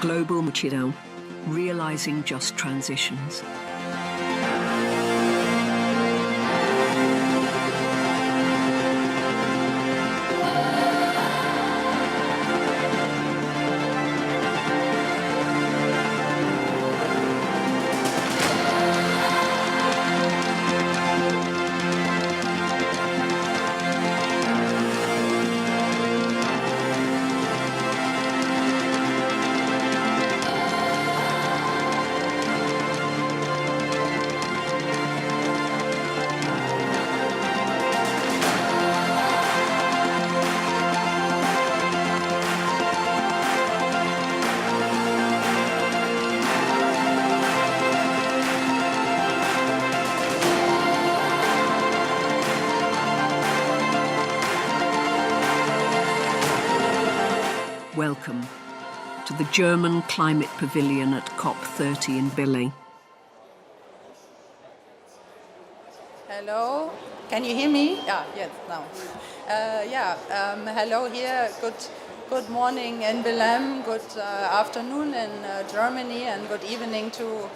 Global Muchidão, realizing just transitions. Welcome to the German Climate Pavilion at COP30 in Berlin. Hello, can you hear me? Yes, now. Hello here. Good morning in Berlin. Good afternoon in Germany, and good evening to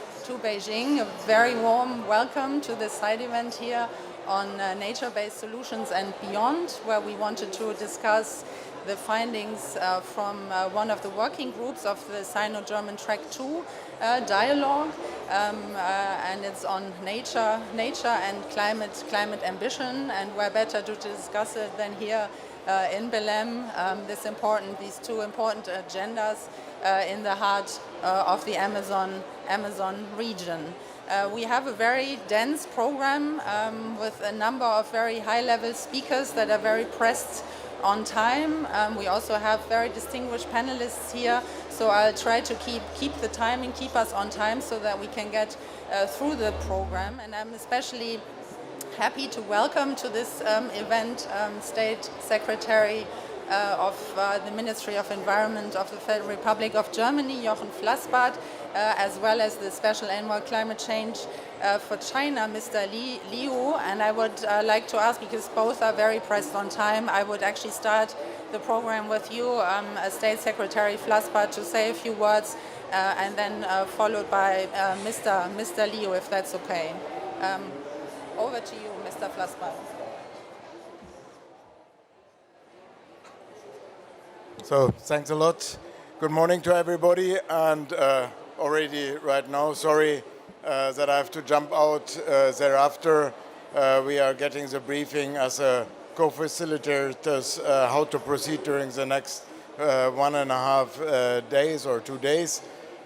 Beijing. A very warm welcome to this side event here on nature-based solutions and beyond, where we wanted to discuss the findings from one of the working groups of the Sino-German Track-II-Dialogue, and it's on nature and climate ambition, and where better to discuss it than here in Belém, these two important agendas in the heart of the Amazon region. We have a very dense program with a number of very high-level speakers that are very pressed on time. We also have very distinguished panelists here, so I'll try to keep the timing, keep us on time so that we can get through the program. And I'm especially happy to welcome to this event State Secretary of the Ministry of Environment of the Federal Republic of Germany, Jochen Flassbart, as well as the Special Envoy Climate Change for China, Mr. Liu. And I would like to ask, because both are very pressed on time, I would actually start the program with you, State Secretary Flassbart, to say a few words, and then followed by Mr. Liu, if that's okay. Over to you, Mr. Flassbart. So thanks a lot. Good morning to everybody, and already right now, sorry that I have to jump out thereafter. We are getting the briefing as a co-facilitators how to proceed during the next 1.5 days or 2 days.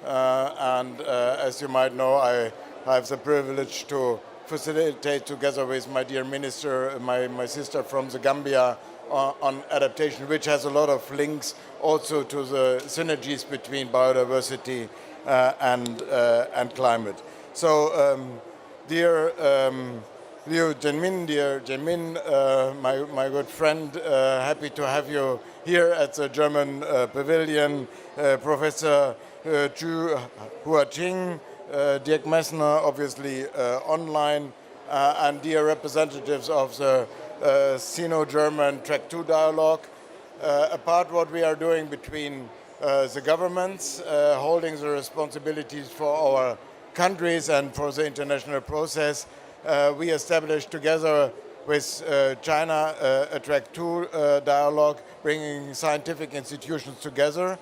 And as you might know, I have the privilege to facilitate together with my dear minister, my sister from the Gambia, on adaptation, which has a lot of links also to the synergies between biodiversity and climate. So, dear Liu Jianmin, my good friend, happy to have you here at the German Pavilion. Professor Zhu Huaqing, Dirk Messner, obviously online, and dear representatives of the Sino-German Track-II-Dialogue. Apart what we are doing between the governments, holding the responsibilities for our countries and for the international process, we established together with China a Track-II-Dialogue, bringing scientific institutions together,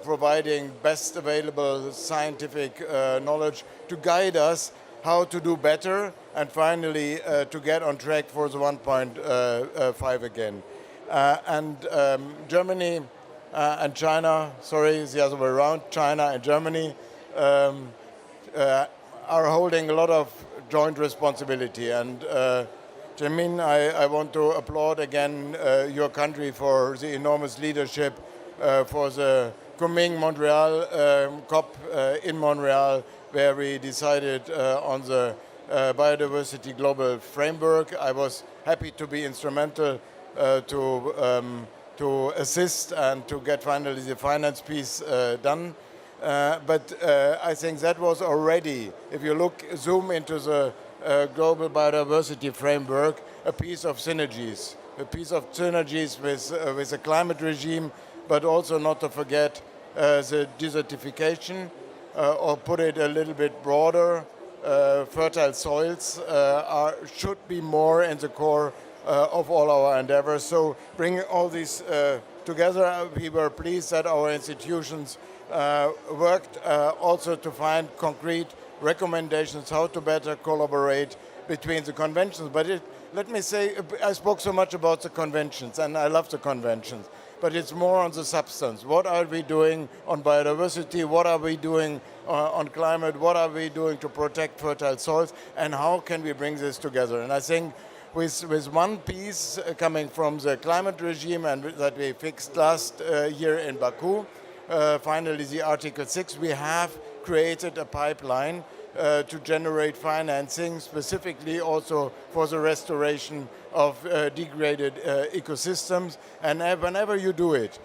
providing best available scientific knowledge to guide us how to do better and finally to get on track for the 1.5 again. Germany and China, sorry, the other way around, China and Germany are holding a lot of joint responsibility. And Jianmin, I want to applaud again your country for the enormous leadership for the Kunming Montreal COP in Montreal, where we decided on the biodiversity global framework. I was happy to be instrumental to assist and to get finally the finance piece done. But I think that was already, if you zoom into the global biodiversity framework, a piece of synergies with the climate regime, but also not to forget the desertification, or put it a little bit broader, fertile soils should be more in the core of all our endeavors. So bringing all these together, we were pleased that our institutions worked also to find concrete recommendations how to better collaborate between the conventions. But let me say, I spoke so much about the conventions, and I love the conventions, but it's more on the substance. What are we doing on biodiversity? What are we doing on climate? What are we doing to protect fertile soils? And how can we bring this together? And I think with one piece coming from the climate regime and that we fixed last year in Baku, finally the Article 6, we have created a pipeline to generate financing specifically also for the restoration of degraded ecosystems. And whenever you do it,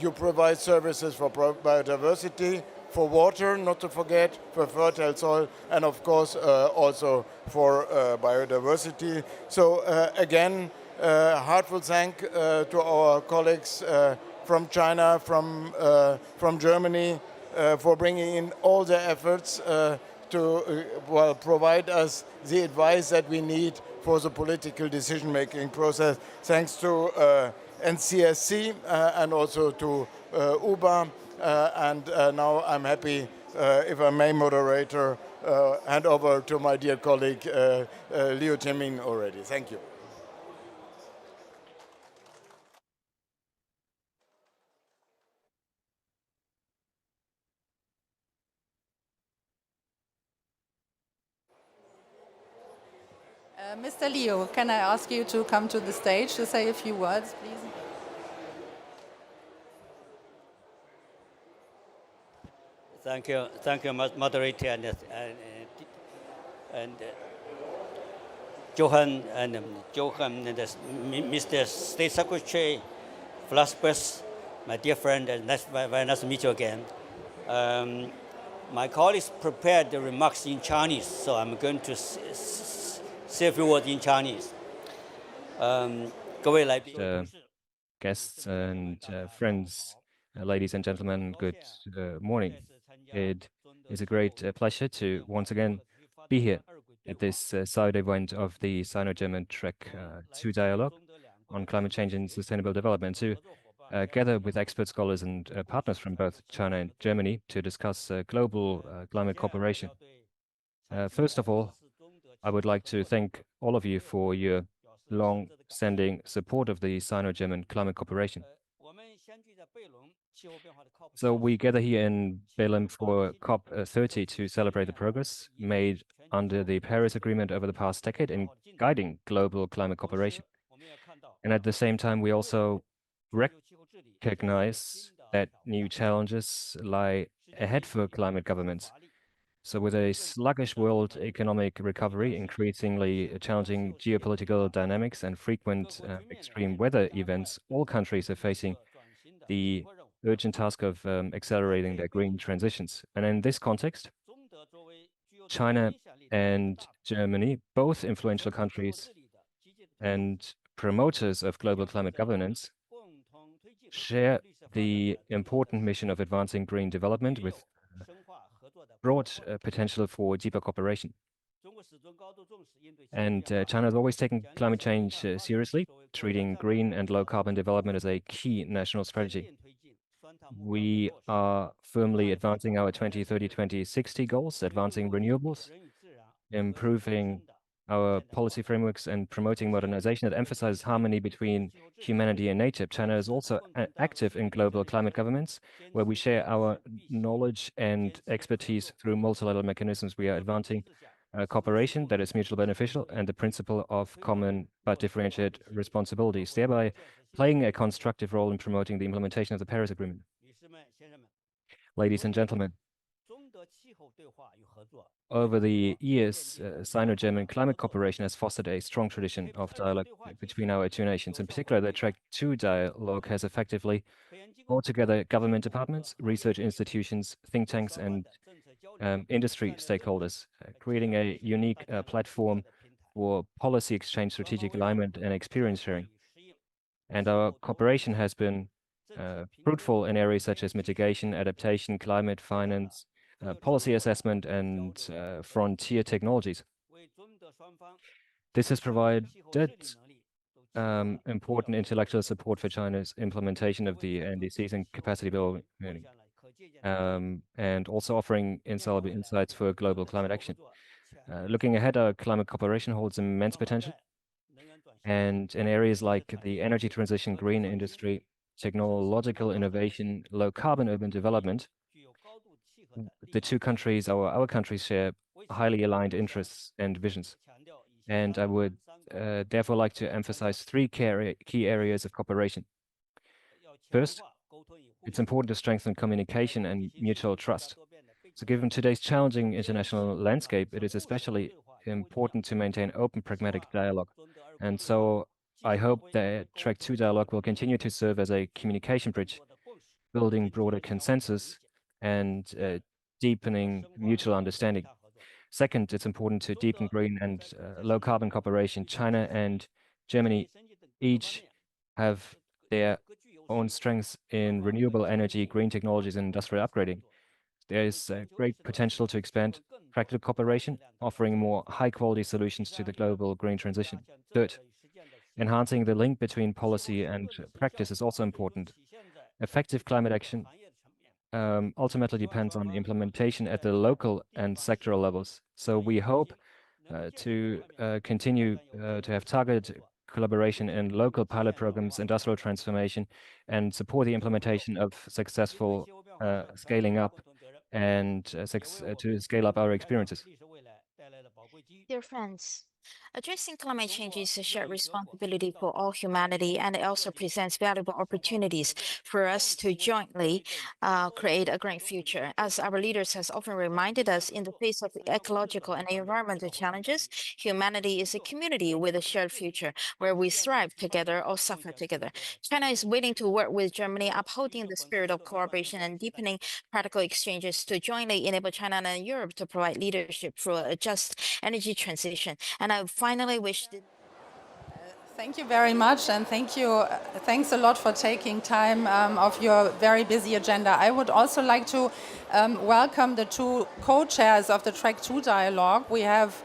you provide services for biodiversity, for water, not to forget, for fertile soil, and of course also for biodiversity. So again, heartfelt thank to our colleagues from China, from Germany, for bringing in all their efforts to provide us the advice that we need for the political decision-making process. Thanks to NCSC and also to UBA. And now I'm happy, if I may, moderator, hand over to my dear colleague Liu Jianmin already. Thank you. Mr. Liu, can I ask you to come to the stage to say a few words, please? Thank you, moderator, and Johan and Mr. State Secretary Flasbus, my dear friend, and very nice to meet you again. My colleagues prepared the remarks in Chinese, so I'm going to say a few words in Chinese. 各位来宾、guests and friends, ladies and gentlemen, good morning. It is a great pleasure to once again be here at this side event of the Sino-German Track-II-Dialogue on climate change and sustainable development, to gather with expert scholars and partners from both China and Germany to discuss global climate cooperation. First of all, I would like to thank all of you for your long-standing support of the Sino-German climate cooperation. So we gather here in Bellem for COP30 to celebrate the progress made under the Paris Agreement over the past decade in guiding global climate cooperation. And at the same time, we also recognize that new challenges lie ahead for climate governments. So with a sluggish world economic recovery, increasingly challenging geopolitical dynamics, and frequent extreme weather events, all countries are facing the urgent task of accelerating their green transitions. And in this context, China and Germany, both influential countries and promoters of global climate governance, share the important mission of advancing green development with broad potential for deeper cooperation. And China has always taken climate change seriously, treating green and low carbon development as a key national strategy. We are firmly advancing our 2030-2060 goals, advancing renewables, improving our policy frameworks, and promoting modernization that emphasizes harmony between humanity and nature. China is also active in global climate governments, where we share our knowledge and expertise through multilateral mechanisms. We are advancing cooperation that is mutually beneficial and the principle of common but differentiated responsibilities, thereby playing a constructive role in promoting the implementation of the Paris Agreement. Ladies and gentlemen, over the years, Sino-German climate cooperation has fostered a strong tradition of dialogue between our two nations. In particular, the Track-II-Dialogue has effectively brought together government departments, research institutions, think tanks, and industry stakeholders, creating a unique platform for policy exchange, strategic alignment, and experience sharing. And our cooperation has been fruitful in areas such as mitigation, adaptation, climate finance, policy assessment, and frontier technologies. This has provided important intellectual support for China's implementation of the NDCs and capacity building, and also offering invaluable insights for global climate action. Looking ahead, our climate cooperation holds immense potential. And in areas like the energy transition, green industry, technological innovation, low carbon urban development, the two countries, our countries, share highly aligned interests and visions. And I would therefore like to emphasize three key areas of cooperation. First, it's important to strengthen communication and mutual trust. So given today's challenging international landscape, it is especially important to maintain open, pragmatic dialogue. And so I hope that Track-II-Dialogue will continue to serve as a communication bridge, building broader consensus and deepening mutual understanding. Second, it's important to deepen green and low carbon cooperation. China and Germany each have their own strengths in renewable energy, green technologies, and industrial upgrading. There is great potential to expand practical cooperation, offering more high-quality solutions to the global green transition. Third, enhancing the link between policy and practice is also important. Effective climate action ultimately depends on the implementation at the local and sectoral levels. So we hope to continue to have targeted collaboration in local pilot programs, industrial transformation, and support the implementation of successful scaling up and to scale up our experiences. Dear friends, Addressing climate change is a shared responsibility for all humanity, and it also presents valuable opportunities for us to jointly create a great future. As our leaders has often reminded us, in the face of ecological and environmental challenges, humanity is a community with a shared future where we thrive together or suffer together. China is willing to work with Germany, upholding the spirit of cooperation and deepening practical exchanges to jointly enable China and Europe to provide leadership for a just energy transition. And I finally wish Thank you very much, and thanks a lot for taking time of your very busy agenda. I would also like to welcome the two co-chairs of the Track-II-Dialogue. We have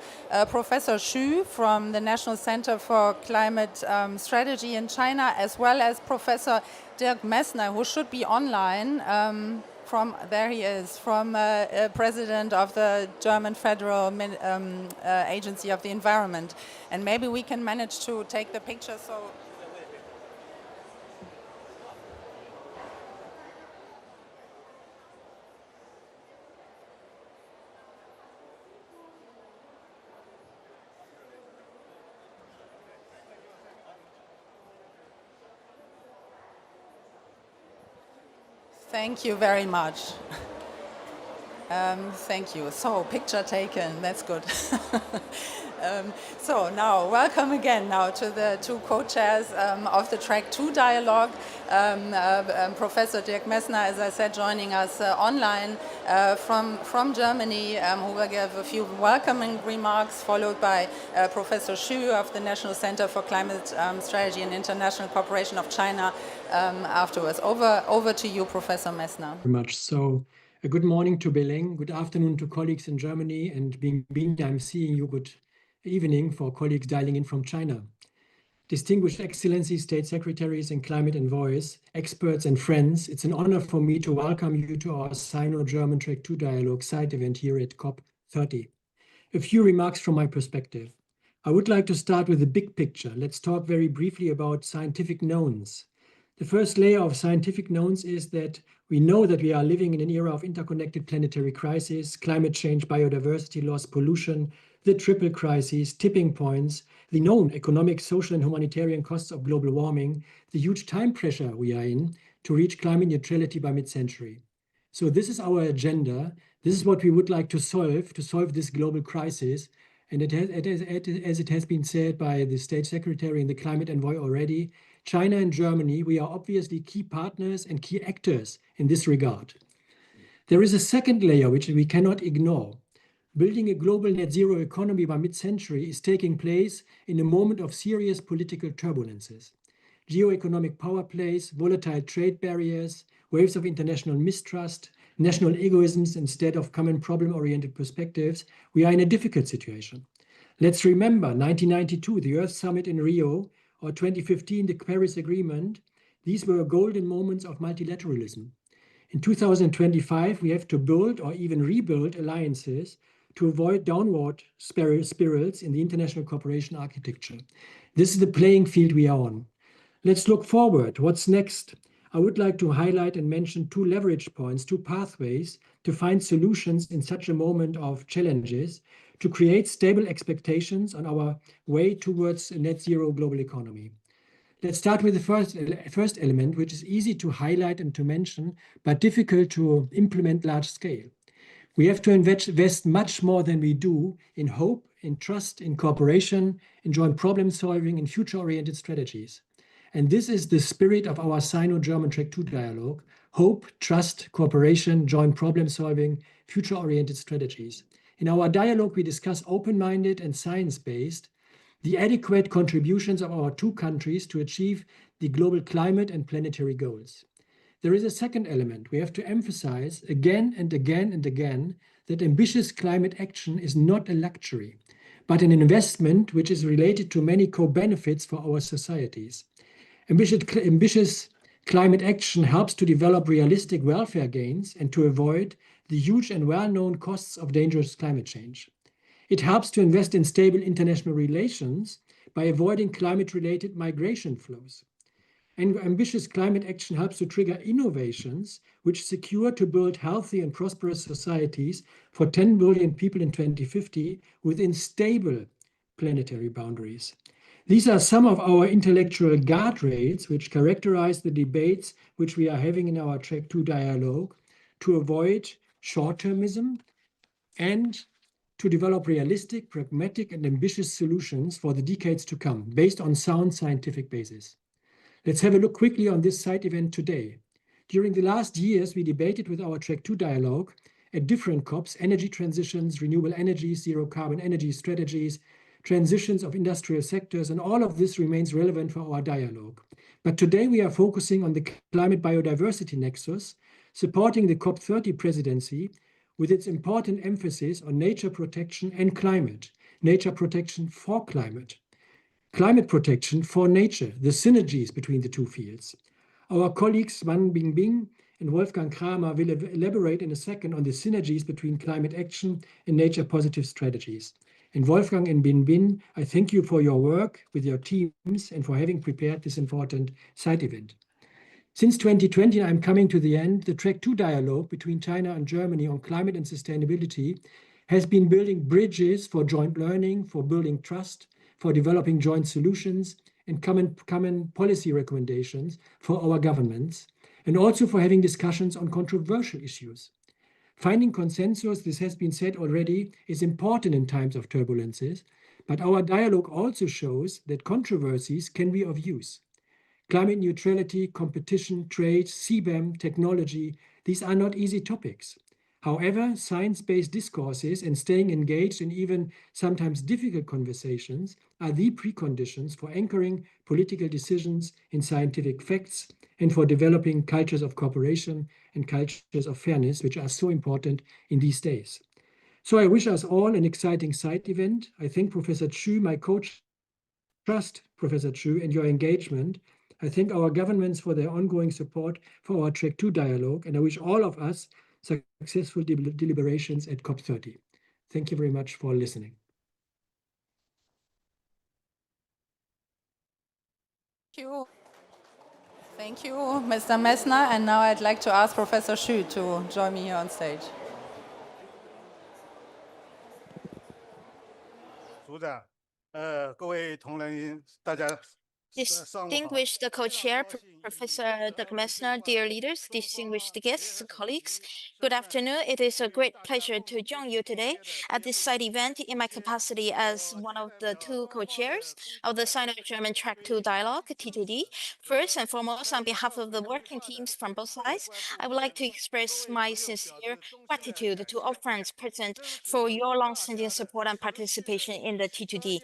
Professor Xu from the National Center for Climate Strategy in China, as well as Professor Dirk Messner, who should be online. There he is, from President of the German Federal Agency of the Environment. And maybe we can manage to take the picture. Thank you very much. Thank you. So, picture taken, that's good. So now, welcome again now to the two co-chairs of the Track-II-Dialogue. Professor Dirk Messner, as I said, joining us online from Germany, who will give a few welcoming remarks, followed by Professor Xu of the National Center for Climate Strategy and International Cooperation of China afterwards. Over to you, Professor Messner. Very much. So, a good morning to Beleng, good afternoon to colleagues in Germany, and being I'm seeing you, good evening for colleagues dialing in from China. Distinguished Excellencies, State Secretaries and Climate Envoys, experts and friends, it's an honor for me to welcome you to our Sino-German Track-II-Dialogue side event here at COP30. A few remarks from my perspective. I would like to start with the big picture. Let's talk very briefly about scientific knowns. The first layer of scientific knowns is that we know that we are living in an era of interconnected planetary crises, climate change, biodiversity loss, pollution, the triple crises, tipping points, the known economic, social, and humanitarian costs of global warming, the huge time pressure we are in to reach climate neutrality by mid-century. So this is our agenda. This is what we would like to solve this global crisis. And as it has been said by the State Secretary and the Climate Envoy already, China and Germany, we are obviously key partners and key actors in this regard. There is a second layer which we cannot ignore. Building a global net zero economy by mid-century is taking place in a moment of serious political turbulences. Geo-economic power plays, volatile trade barriers, waves of international mistrust, national egoisms instead of common problem-oriented perspectives, we are in a difficult situation. Let's remember 1992, the Earth Summit in Rio, or 2015, the Paris Agreement. These were golden moments of multilateralism. In 2025, we have to build or even rebuild alliances to avoid downward spirals in the international cooperation architecture. This is the playing field we are on. Let's look forward. What's next? I would like to highlight and mention two leverage points, two pathways to find solutions in such a moment of challenges, to create stable expectations on our way towards a net zero global economy. Let's start with the first element, which is easy to highlight and to mention, but difficult to implement large scale. We have to invest much more than we do in hope, in trust, in cooperation, in joint problem solving, in future-oriented strategies. And this is the spirit of our Sino-German Track-II-Dialogue: hope, trust, cooperation, joint problem solving, future-oriented strategies. In our dialogue, we discuss open-minded and science-based the adequate contributions of our two countries to achieve the global climate and planetary goals. There is a second element. We have to emphasize again and again and again that ambitious climate action is not a luxury, but an investment which is related to many co-benefits for our societies. Ambitious climate action helps to develop realistic welfare gains and to avoid the huge and well-known costs of dangerous climate change. It helps to invest in stable international relations by avoiding climate-related migration flows. And ambitious climate action helps to trigger innovations which secure to build healthy and prosperous societies for 10 billion people in 2050 within stable planetary boundaries. These are some of our intellectual guardrails which characterize the debates which we are having in our Track-II dialogue to avoid short-termism and to develop realistic, pragmatic, and ambitious solutions for the decades to come, based on sound scientific basis. Let's have a look quickly on this side event today. During the last years, we debated with our Track-II dialogue at different COPs, energy transitions, renewable energies, zero carbon energy strategies, transitions of industrial sectors, and all of this remains relevant for our dialogue. But today we are focusing on the climate biodiversity nexus, supporting the COP30 presidency with its important emphasis on nature protection and climate, nature protection for climate, climate protection for nature, the synergies between the two fields. Our colleagues Wang Bingbing and Wolfgang Kramer will elaborate in a second on the synergies between climate action and nature positive strategies. And Wolfgang and Bingbing, I thank you for your work with your teams and for having prepared this important side event. Since 2020, I'm coming to the end, the Track-II dialogue between China and Germany on climate and sustainability has been building bridges for joint learning, for building trust, for developing joint solutions and common policy recommendations for our governments, and also for having discussions on controversial issues. Finding consensus, this has been said already, is important in times of turbulences, but our dialogue also shows that controversies can be of use. Climate neutrality, competition, trade, CBAM, technology, these are not easy topics. However, science-based discourses and staying engaged in even sometimes difficult conversations are the preconditions for anchoring political decisions in scientific facts and for developing cultures of cooperation and cultures of fairness, which are so important in these days. So I wish us all an exciting side event. I thank Professor Chu, my coach, trust Professor Chu and your engagement. I thank our governments for their ongoing support for our Track-II dialogue, and I wish all of us successful deliberations at COP30. Thank you very much for listening. Thank you, Mr. Messner. And now I'd like to ask Professor Xu to join me here on stage. Distinguished co-chair, Professor Doug Messner, dear leaders, distinguished guests, colleagues, good afternoon. It is a great pleasure to join you today at this side event in my capacity as one of the two co-chairs of the Sino-German Track-II-Dialogue, T2D. First and foremost, on behalf of the working teams from both sides, I would like to express my sincere gratitude to all friends present for your long-standing support and participation in the T2D.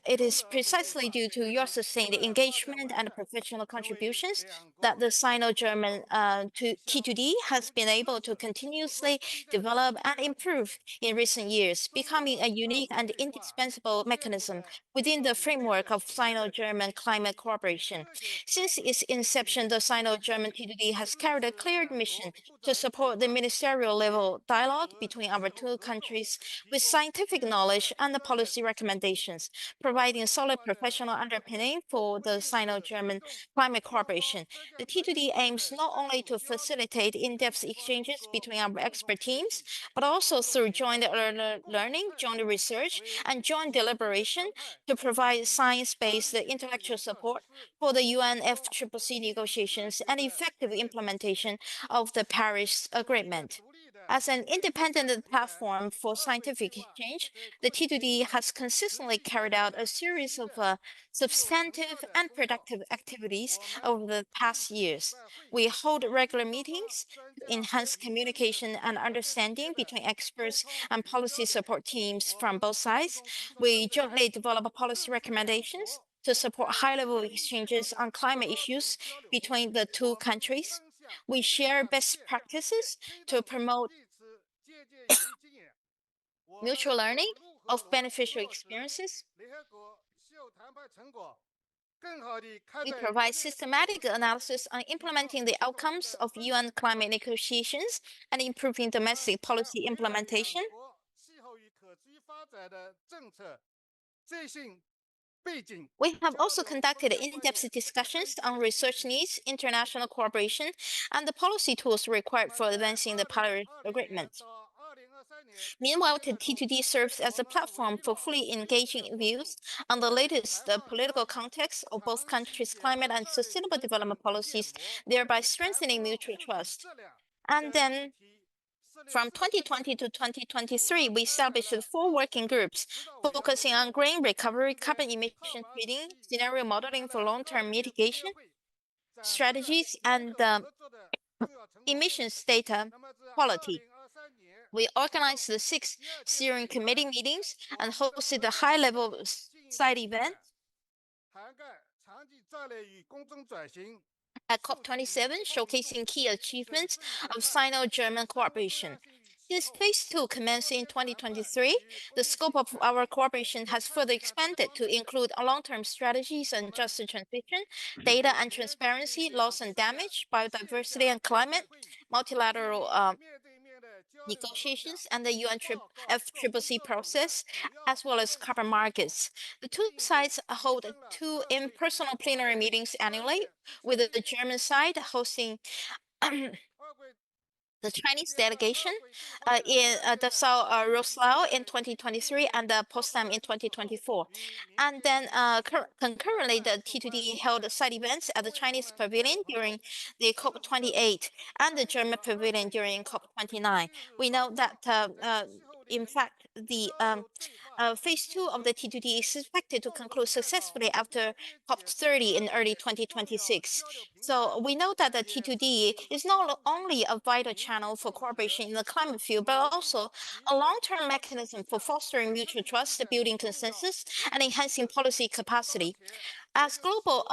It is precisely due to your sustained engagement and professional contributions that the Sino-German T2D has been able to continuously develop and improve in recent years, becoming a unique and indispensable mechanism within the framework of Sino-German climate cooperation. Since its inception, the Sino-German T2D has carried a clear mission to support the ministerial level dialogue between our two countries with scientific knowledge and the policy recommendations, providing solid professional underpinning for the Sino-German climate cooperation. The T2D aims not only to facilitate in-depth exchanges between our expert teams, but also through joint learning, joint research, and joint deliberation to provide science-based intellectual support for the UNFCCC negotiations and effective implementation of the Paris Agreement. As an independent platform for scientific exchange, the T2D has consistently carried out a series of substantive and productive activities over the past years. We hold regular meetings to enhance communication and understanding between experts and policy support teams from both sides. We jointly develop policy recommendations to support high-level exchanges on climate issues between the two countries. We share best practices to promote mutual learning of beneficial experiences. We provide systematic analysis on implementing the outcomes of UN climate negotiations and improving domestic policy implementation. We have also conducted in-depth discussions on research needs, international cooperation, and the policy tools required for advancing the Paris Agreement. Meanwhile, the T2D serves as a platform for fully engaging views on the latest political context of both countries' climate and sustainable development policies, thereby strengthening mutual trust. And then from 2020 to 2023, we established 4 working groups focusing on green recovery, carbon emission trading, scenario modeling for long-term mitigation strategies, and emissions data quality. We organized the 6 steering committee meetings and hosted a high-level side event at COP27, showcasing key achievements of Sino-German cooperation. Since Phase 2 commenced in 2023, the scope of our cooperation has further expanded to include long-term strategies on just transition, data and transparency, loss and damage, biodiversity and climate, multilateral negotiations, and the UNFCCC process, as well as carbon markets. The 2 sides hold 2 impersonal plenary meetings annually, with the German side hosting the Chinese delegation in Dessau, Roslao in 2023 and Potsdam in 2024. And then concurrently, the T2D held side events at the Chinese Pavilion during the COP28 and the German Pavilion during COP29. We know that, in fact, the Phase 2 of the T2D is expected to conclude successfully after COP30 in early 2026. So we know that the T2D is not only a vital channel for cooperation in the climate field, but also a long-term mechanism for fostering mutual trust, building consensus, and enhancing policy capacity. As global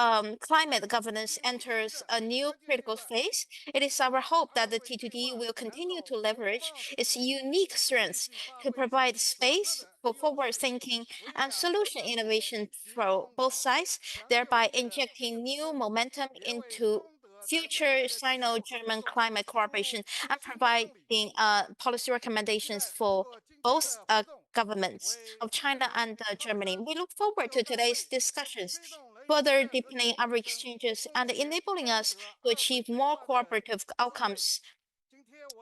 climate governance enters a new critical phase, it is our hope that the T2D will continue to leverage its unique strengths to provide space for forward thinking and solution innovation for both sides, thereby injecting new momentum into future Sino-German climate cooperation and providing policy recommendations for both governments of China and Germany. We look forward to today's discussions, further deepening our exchanges and enabling us to achieve more cooperative outcomes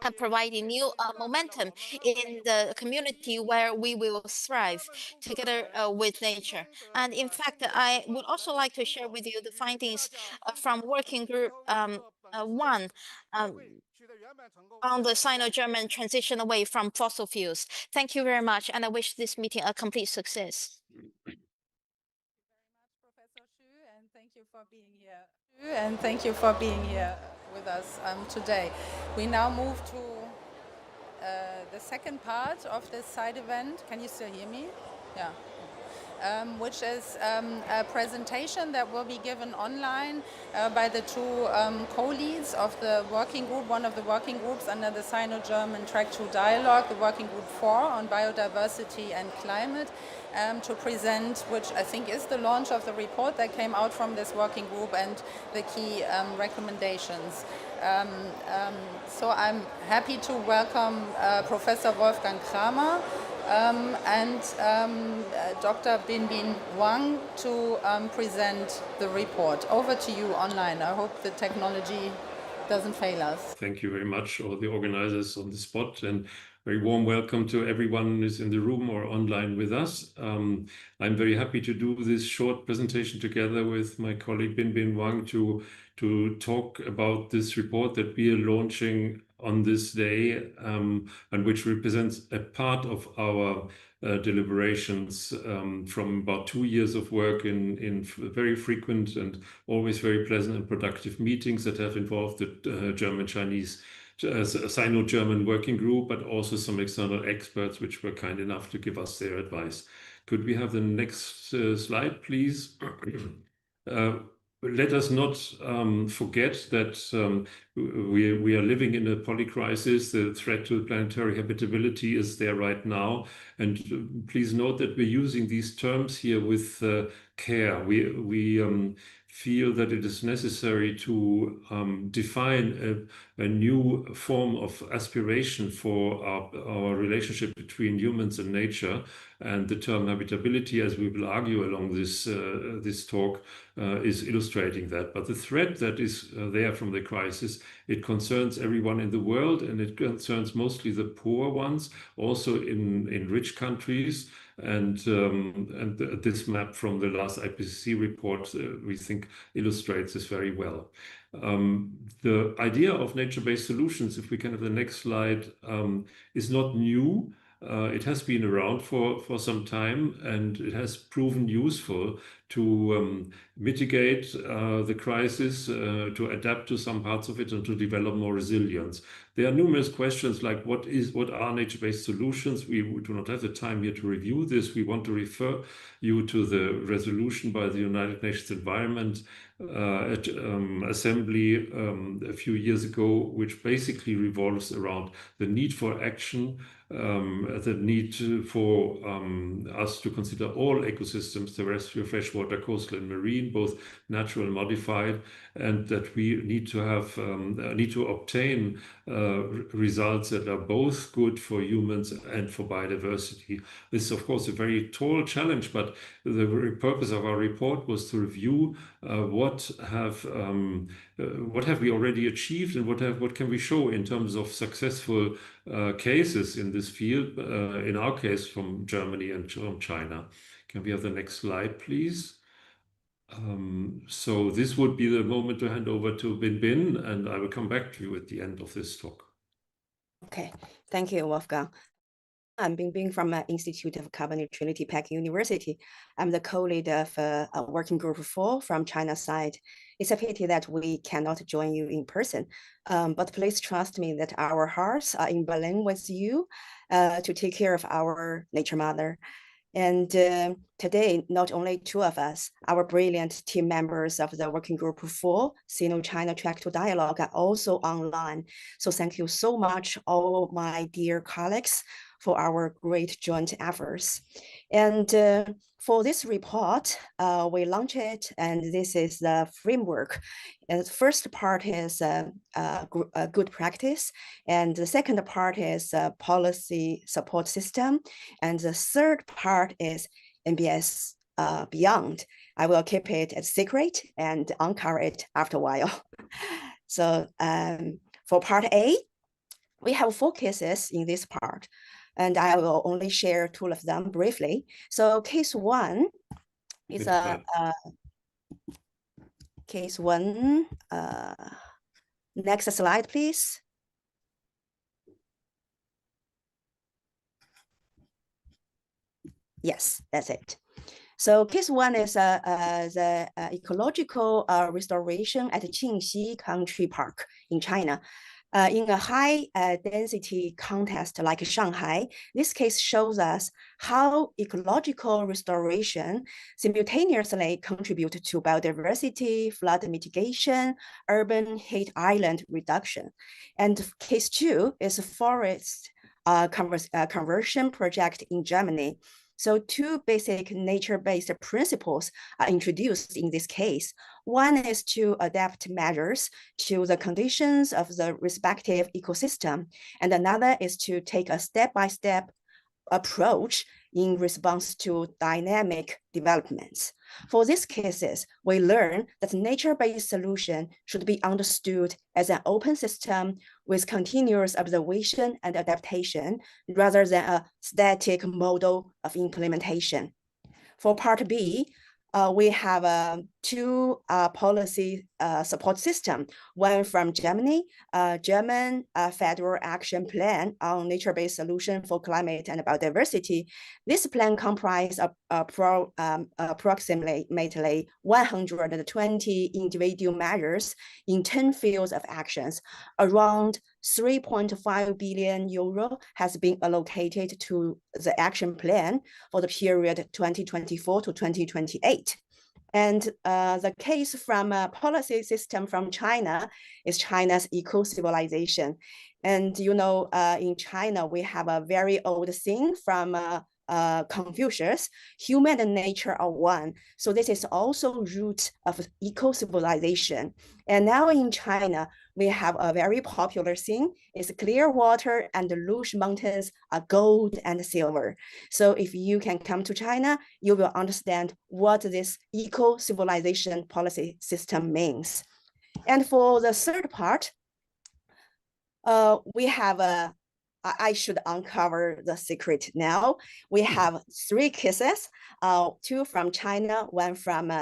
and providing new momentum in the community where we will thrive together with nature. And in fact, I would also like to share with you the findings from Working Group 1 on the Sino-German transition away from fossil fuels. Thank you very much, and I wish this meeting a complete success. And thank you for being here with us today. We now move to the second part of this side event. Can you still hear me? Yeah. Which is a presentation that will be given online by the 2 co-leads of the working group, one of the working groups under the Sino-German Track-II-Dialogue, the working group 4 on biodiversity and climate, to present, which I think is the launch of the report that came out from this working group and the key recommendations. So I'm happy to welcome Professor Wolfgang Kramer and Dr. Binbin Wang to present the report. Over to you online. I hope the technology doesn't fail us. Thank you very much, all the organizers on the spot, and very warm welcome to everyone who's in the room or online with us. I'm very happy to do this short presentation together with my colleague Binbin Wang to talk about this report that we are launching on this day, and which represents a part of our deliberations from about 2 years of work in very frequent and always very pleasant and productive meetings that have involved the German-Chinese Sino-German working group, but also some external experts which were kind enough to give us their advice. Could we have the next slide, please? Let us not forget that we are living in a polycrisis. The threat to planetary habitability is there right now. And please note that we're using these terms here with care. We feel that it is necessary to define a new form of aspiration for our relationship between humans and nature. And the term habitability, as we will argue along this talk, is illustrating that. But the threat that is there from the crisis, it concerns everyone in the world, and it concerns mostly the poor ones, also in rich countries. And this map from the last IPCC report, we think, illustrates this very well. The idea of nature-based solutions, if we can have the next slide, is not new. It has been around for some time, and it has proven useful to mitigate the crisis, to adapt to some parts of it, and to develop more resilience. There are numerous questions like what are nature-based solutions? We do not have the time here to review this. We want to refer you to the resolution by the United Nations Environment Assembly a few years ago, which basically revolves around the need for action, the need for us to consider all ecosystems, terrestrial, freshwater, coastal, and marine, both natural and modified, and that we need to obtain results that are both good for humans and for biodiversity. This is, of course, a very tall challenge, but the purpose of our report was to review what have we already achieved, and what can we show in terms of successful cases in this field, in our case from Germany and from China. Can we have the next slide, please? So this would be the moment to hand over to Bin, and I will come back to you at the end of this talk. Okay, thank you, Wolfgang. I'm Bin from Institute of Carbon Neutrality, Peking University. I'm the co-lead of Working Group 4 from China side. It's a pity that we cannot join you in person, but please trust me that our hearts are in Berlin with you to take care of our nature mother. And today, not only two of us, our brilliant team members of the Working Group 4, Sino-China Track-II-Dialogue, are also online. So thank you so much, all my dear colleagues, for our great joint efforts. And for this report, we launched it, and this is the framework. And the first part is a good practice, and the second part is a policy support system, and the third part is NBS Beyond. I will keep it a secret and uncover it after a while. So for part A, we have 4 cases in this part, and I will only share 2 of them briefly. So case 1 is case 1. Next slide, please. Yes, that's it. So case 1 is the ecological restoration at Qingxi Country Park in China. In a high density context like Shanghai, this case shows us how ecological restoration simultaneously contributes to biodiversity, flood mitigation, urban heat island reduction. And case 2 is a forest conversion project in Germany. So 2 basic nature-based principles are introduced in this case. One is to adapt measures to the conditions of the respective ecosystem, and another is to take a step-by-step approach in response to dynamic developments. For these cases, we learn that nature-based solution should be understood as an open system with continuous observation and adaptation rather than a static model of implementation. For part B, we have 2 policy support systems, one from Germany, German Federal Action Plan on Nature-Based Solution for Climate and Biodiversity. This plan comprises approximately 120 individual measures in 10 fields of actions. Around 3.5 billion euro has been allocated to the action plan for the period 2024 to 2028. And the case from a policy system from China is China's eco-civilization. And you know, in China, we have a very old thing from Confucius, human and nature are one. So this is also root of eco-civilization. And now in China, we have a very popular thing. It's clear water and the Lush Mountains are gold and silver. So if you can come to China, you will understand what this eco-civilization policy system means. And for the third part, we have I should uncover the secret now. We have 3 cases, 2 from China, 1 from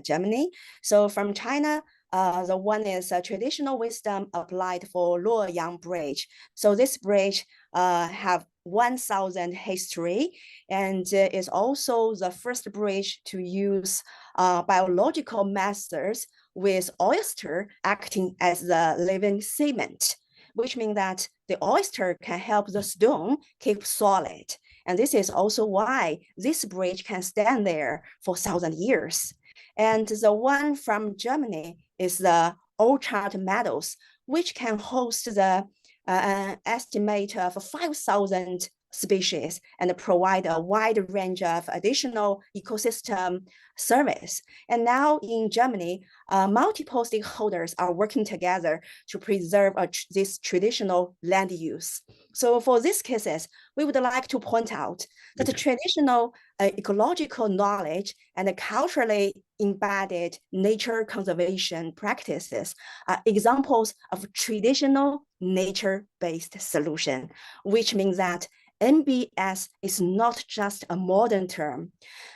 Germany. So from China, the one is traditional wisdom applied for Luoyang Bridge. So this bridge have 1,000 history and is also the first bridge to use biological methods with oyster acting as the living cement, which means that the oyster can help the stone keep solid. And this is also why this bridge can stand there for 1,000 years. And the one from Germany is the Orchard Meadows, which can host the estimate of 5,000 species and provide a wide range of additional ecosystem service. And now in Germany, multiple stakeholders are working together to preserve this traditional land use. So for these cases, we would like to point out that the traditional ecological knowledge and the culturally embedded nature conservation practices are examples of traditional nature-based solution, which means that NBS is not just a modern term.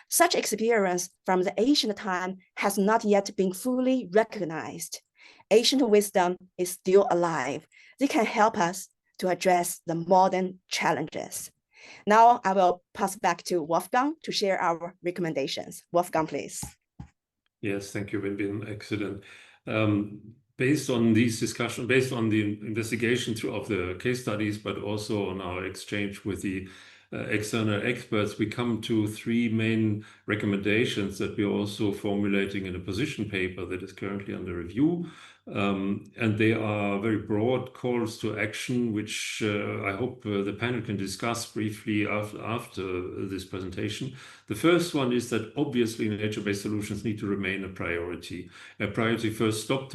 Such experience from the ancient time has not yet been fully recognized. Ancient wisdom is still alive. They can help us to address the modern challenges. Now I will pass back to Wolfgang to share our recommendations. Wolfgang, please. Yes, thank you, Wenbin. Excellent. Based on these discussions, based on the investigation of the case studies, but also on our exchange with the external experts, we come to 3 main recommendations that we're also formulating in a position paper that is currently under review. And they are very broad calls to action, which I hope the panel can discuss briefly after this presentation. The first one is that obviously nature-based solutions need to remain a priority. A priority first step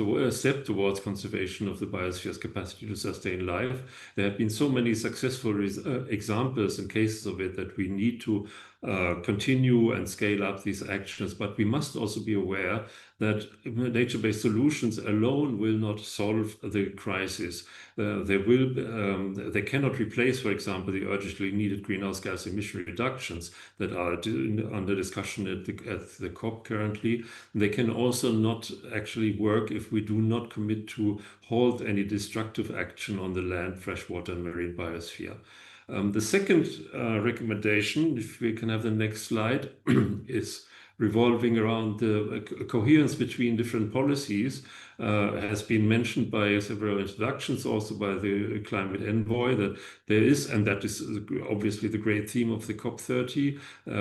towards conservation of the biosphere's capacity to sustain life. There have been so many successful examples and cases of it that we need to continue and scale up these actions, but we must also be aware that nature-based solutions alone will not solve the crisis. They cannot replace, for example, the urgently needed greenhouse gas emission reductions that are under discussion at the COP currently. They can also not actually work if we do not commit to halt any destructive action on the land, freshwater, and marine biosphere. The second recommendation, if we can have the next slide, is revolving around the coherence between different policies. Has been mentioned by several introductions, also by the climate envoy, that there is, and that is obviously the great theme of the COP30,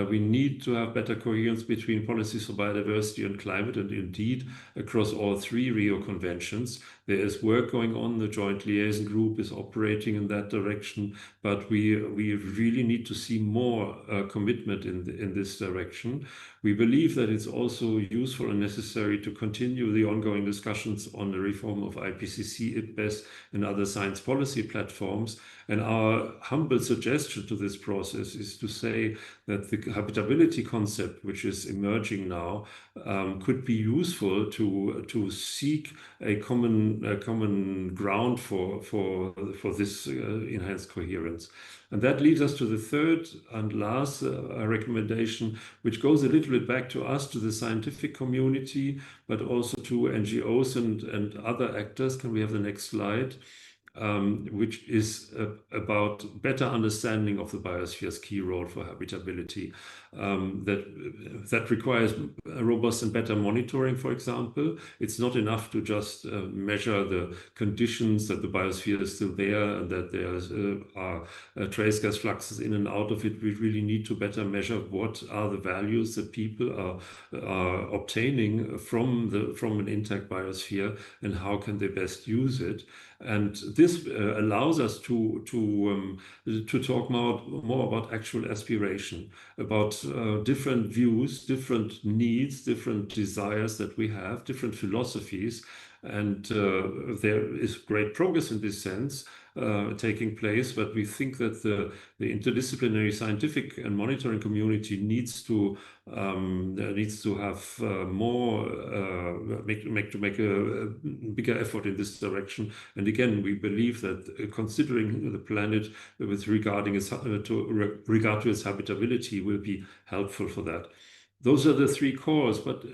we need to have better coherence between policies for biodiversity and climate, and indeed across all 3 Rio Conventions. There is work going on. The Joint Liaison Group is operating in that direction, but we really need to see more commitment in this direction. We believe that it's also useful and necessary to continue the ongoing discussions on the reform of IPCC, IPBES, and other science policy platforms. And our humble suggestion to this process is to say that the habitability concept, which is emerging now, could be useful to seek a common ground for this enhanced coherence. And that leads us to the third and last recommendation, which goes a little bit back to us, to the scientific community, but also to NGOs and other actors. Can we have the next slide? Which is about better understanding of the biosphere's key role for habitability. That requires robust and better monitoring, for example. It's not enough to just measure the conditions that the biosphere is still there and that there are trace gas fluxes in and out of it. We really need to better measure what are the values that people are obtaining from an intact biosphere and how can they best use it. And this allows us to talk more about actual aspiration, about different views, different needs, different desires that we have, different philosophies. And there is great progress in this sense taking place, but we think that the interdisciplinary scientific and monitoring community needs to have more make a bigger effort in this direction. And again, we believe that considering the planet with regard to its habitability will be helpful for that. Those are the three cores, but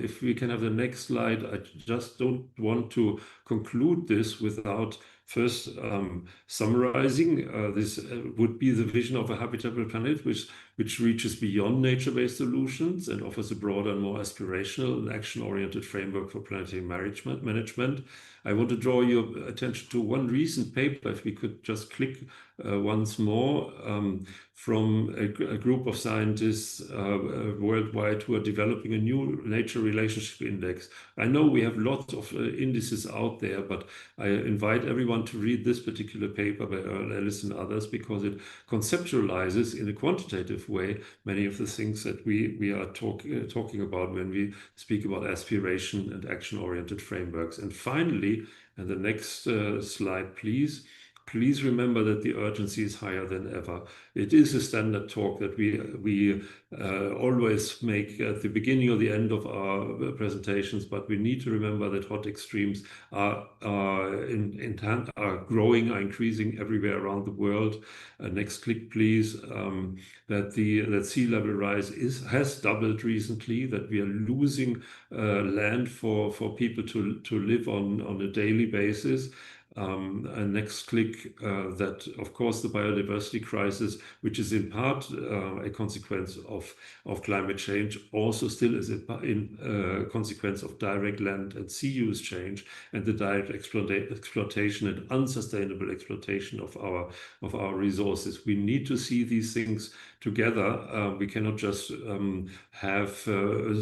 if we can have the next slide, I just don't want to conclude this without first summarizing. This would be the vision of a habitable planet, which reaches beyond nature-based solutions and offers a broader and more aspirational and action-oriented framework for planetary management. I want to draw your attention to one recent paper, if we could just click once more, from a group of scientists worldwide who are developing a new nature relationship index. I know we have lots of indices out there, but I invite everyone to read this particular paper by Earl Ellis and others, because it conceptualizes in a quantitative way many of the things that we are talking about when we speak about aspiration and action-oriented frameworks. And finally, and the next slide, please. Please remember that the urgency is higher than ever. It is a standard talk that we always make at the beginning or the end of our presentations, but we need to remember that hot extremes are growing, are increasing everywhere around the world. Next click, please. That sea level rise has doubled recently, that we are losing land for people to live on a daily basis. And next click, that of course the biodiversity crisis, which is in part a consequence of climate change, also still is a consequence of direct land and sea use change and the direct exploitation and unsustainable exploitation of our resources. We need to see these things together. We cannot just have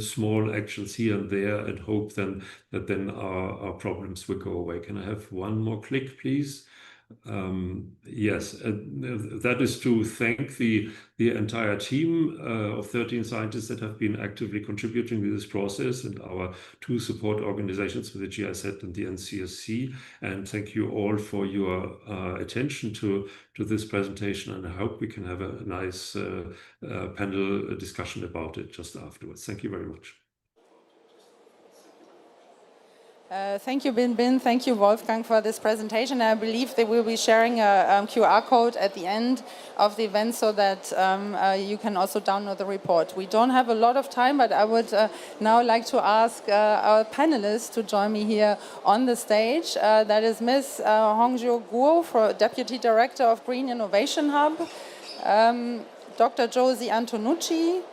small actions here and there and hope that then our problems will go away. Can I have one more click, please? Yes, that is to thank the entire team of 13 scientists that have been actively contributing to this process, and our two support organizations with the GIZ and the NCSC. And thank you all for your attention to this presentation, and I hope we can have a nice panel discussion about it just afterwards. Thank you very much. Thank you, Bin. Thank you, Wolfgang, for this presentation. I believe they will be sharing a QR code at the end of the event so that you can also download the report. We don't have a lot of time, but I would now like to ask our panelists to join me here on the stage. That is Ms. Hongjo Guo, Deputy Director of Green Innovation Hub. Dr. Josie Antonucci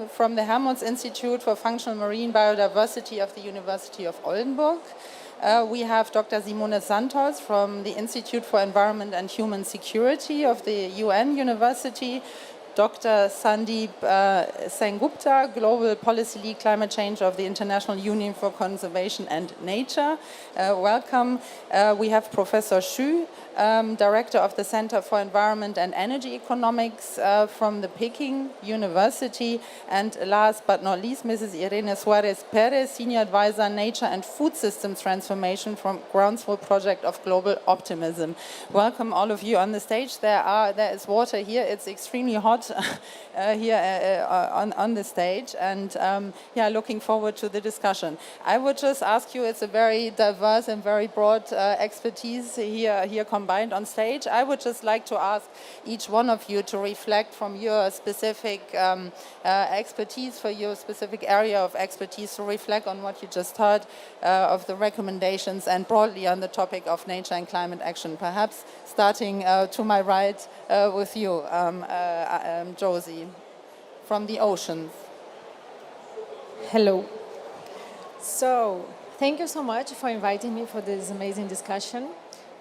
from the Helmholtz Institute for Functional Marine Biodiversity of the University of Oldenburg. We have Dr. Simone Santos from the Institute for Environment and Human Security of the UN University. Dr. Sandeep Sengupta, Global Policy Lead Climate Change of the International Union for Conservation and Nature. Welcome. We have Professor Xu, Director of the Center for Environment and Energy Economics from the Peking University. And last but not least, Mrs. Irene Suarez Perez, Senior Advisor, Nature and Food Systems Transformation from Groundswell Project of Global Optimism. Welcome all of you on the stage. There is water here. It's extremely hot here on the stage, and yeah, looking forward to the discussion. I would just ask you, it's a very diverse and very broad expertise here combined on stage. I would just like to ask each one of you to reflect from your specific expertise, for your specific area of expertise, to reflect on what you just heard of the recommendations and broadly on the topic of nature and climate action. Perhaps starting to my right with you, Josie, from the oceans. Hello. So, thank you so much for inviting me for this amazing discussion.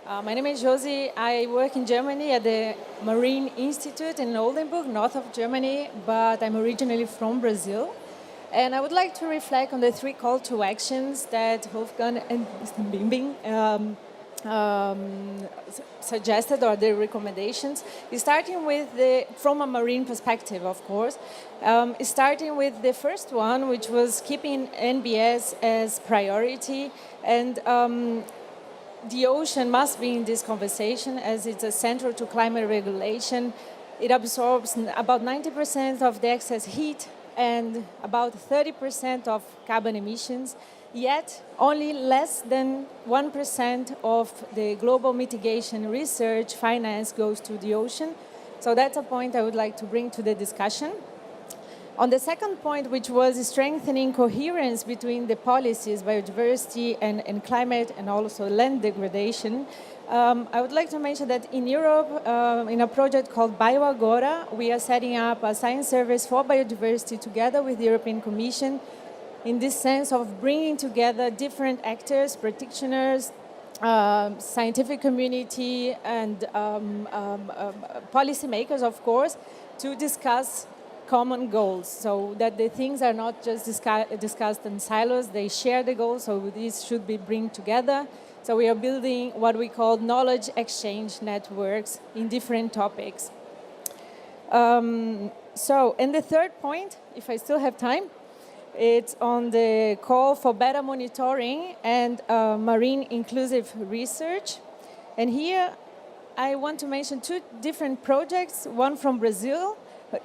My name is Josie. I work in Germany at the Marine Institute in Oldenburg, north of Germany, but I'm originally from Brazil. And I would like to reflect on the 3 call to actions that Wolfgang and Mr. Bimbing suggested, or the recommendations, starting with from a marine perspective, of course, starting with the first one, which was keeping NBS as priority, and the ocean must be in this conversation as it's central to climate regulation. It absorbs about 90% of the excess heat and about 30% of carbon emissions. Yet, only less than 1% of the global mitigation research finance goes to the ocean. So that's a point I would like to bring to the discussion. On the second point, which was strengthening coherence between the policies, biodiversity and climate, and also land degradation, I would like to mention that in Europe, in a project called BioAgora, we are setting up a science service for biodiversity together with the European Commission, in this sense of bringing together different actors, practitioners, scientific community, and policymakers, of course, to discuss common goals, so that the things are not just discussed in silos, they share the goals, so these should be bring together. So we are building what we call knowledge exchange networks in different topics. And the third point, if I still have time, it's on the call for better monitoring and marine inclusive research. And here I want to mention 2 different projects, one from Brazil.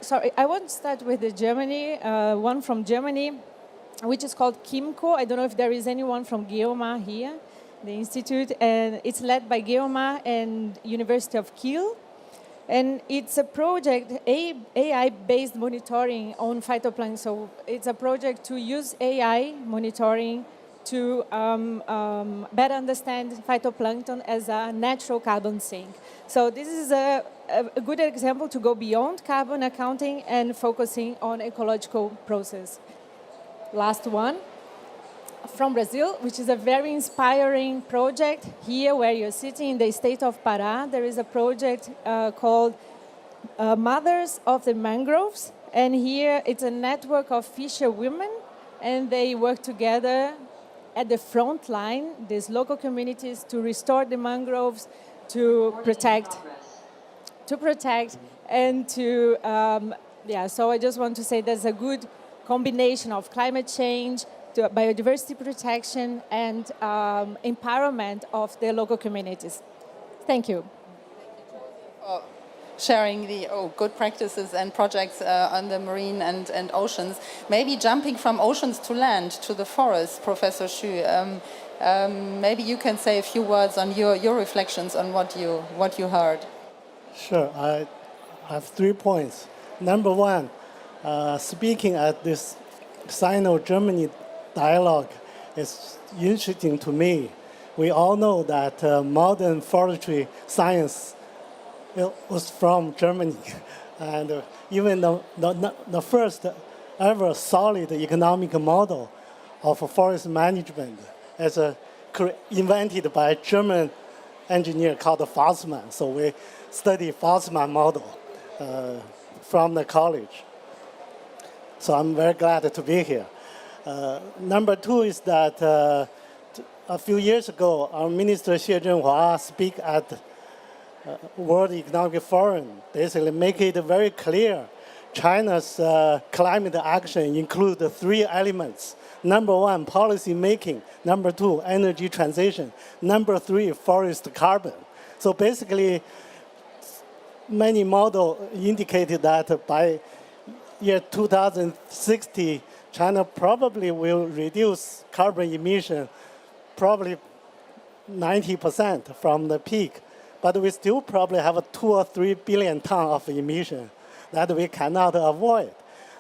Sorry, I want to start with the Germany, one from Germany, which is called KIMCO. I don't know if there is anyone from Geomar here, the institute, and it's led by Geomar and University of Kiel. And it's a project, AI-based monitoring on phytoplankton. So it's a project to use AI monitoring to better understand phytoplankton as a natural carbon sink. So this is a good example to go beyond carbon accounting and focusing on ecological process. Last one, from Brazil, which is a very inspiring project. Here where you're sitting in the state of Pará, there is a project called Mothers of the Mangroves. And here it's a network of fisher women, and they work together at the front line, these local communities, to restore the mangroves, to protect, and to, so I just want to say there's a good combination of climate change, to biodiversity protection, and empowerment of the local communities. Thank you. Sharing the good practices and projects on the marine and oceans. Maybe jumping from oceans to land, to the forest, Professor Xu. Maybe you can say a few words on your reflections on what you heard. Sure, I have 3 points. Number 1, speaking at this Sino-German dialogue is interesting to me. We all know that modern forestry science was from Germany, and even the first ever solid economic model of forest management is invented by a German engineer called Fassmann. So we study Fassmann model from the college. So I'm very glad to be here. Number 2 is that a few years ago, our Minister Xie Zhenhua speak at World Economic Forum, basically make it very clear China's climate action includes 3 elements. Number 1, policy making. Number 2, energy transition. Number 3, forest carbon. So basically, many models indicated that by year 2060, China probably will reduce carbon emission probably 90% from the peak. But we still probably have 2 or 3 billion tons of emission that we cannot avoid.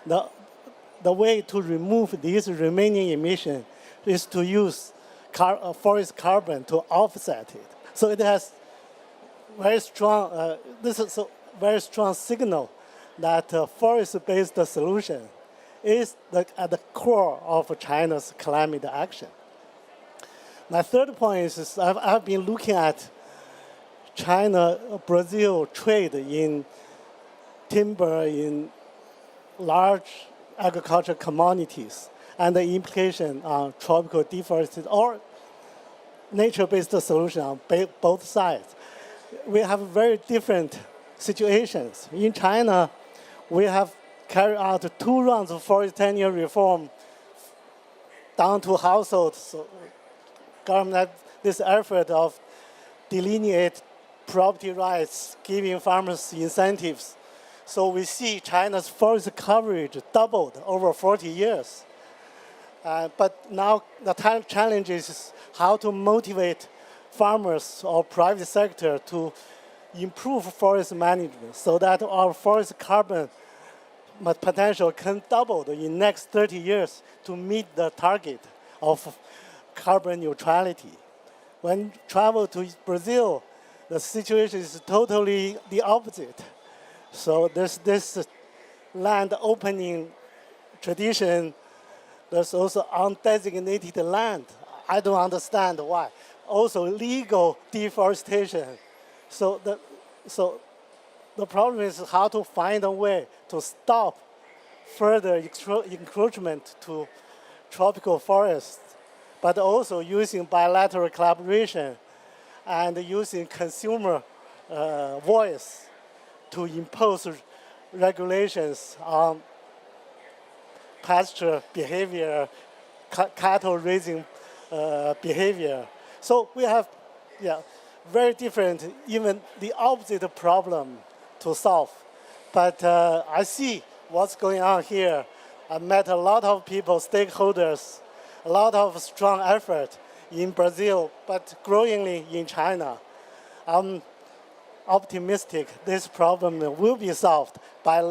The way to remove these remaining emissions is to use forest carbon to offset it. So it has very strong, this is a very strong signal that forest-based solution is at the core of China's climate action. My third point is I've been looking at China-Brazil trade in timber, in large agricultural commodities, and the implication on tropical deforestation or nature-based solution on both sides. We have very different situations. In China, we have carried out 2 rounds of forest tenure reform down to households. So government had this effort of delineate property rights, giving farmers incentives. So we see China's forest coverage doubled over 40 years. But now the challenge is how to motivate farmers or private sector to improve forest management so that our forest carbon potential can double in next 30 years to meet the target of carbon neutrality. When travel to Brazil, the situation is totally the opposite. So there's this land opening tradition. There's also undesignated land. I don't understand why. Also legal deforestation. So the problem is how to find a way to stop further encroachment to tropical forests, but also using bilateral collaboration and using consumer voice to impose regulations on pasture behavior, cattle raising behavior. So we have very different, even the opposite problem to solve. But I see what's going on here. I met a lot of people, stakeholders, a lot of strong effort in Brazil, but growingly in China. I'm optimistic this problem will be solved by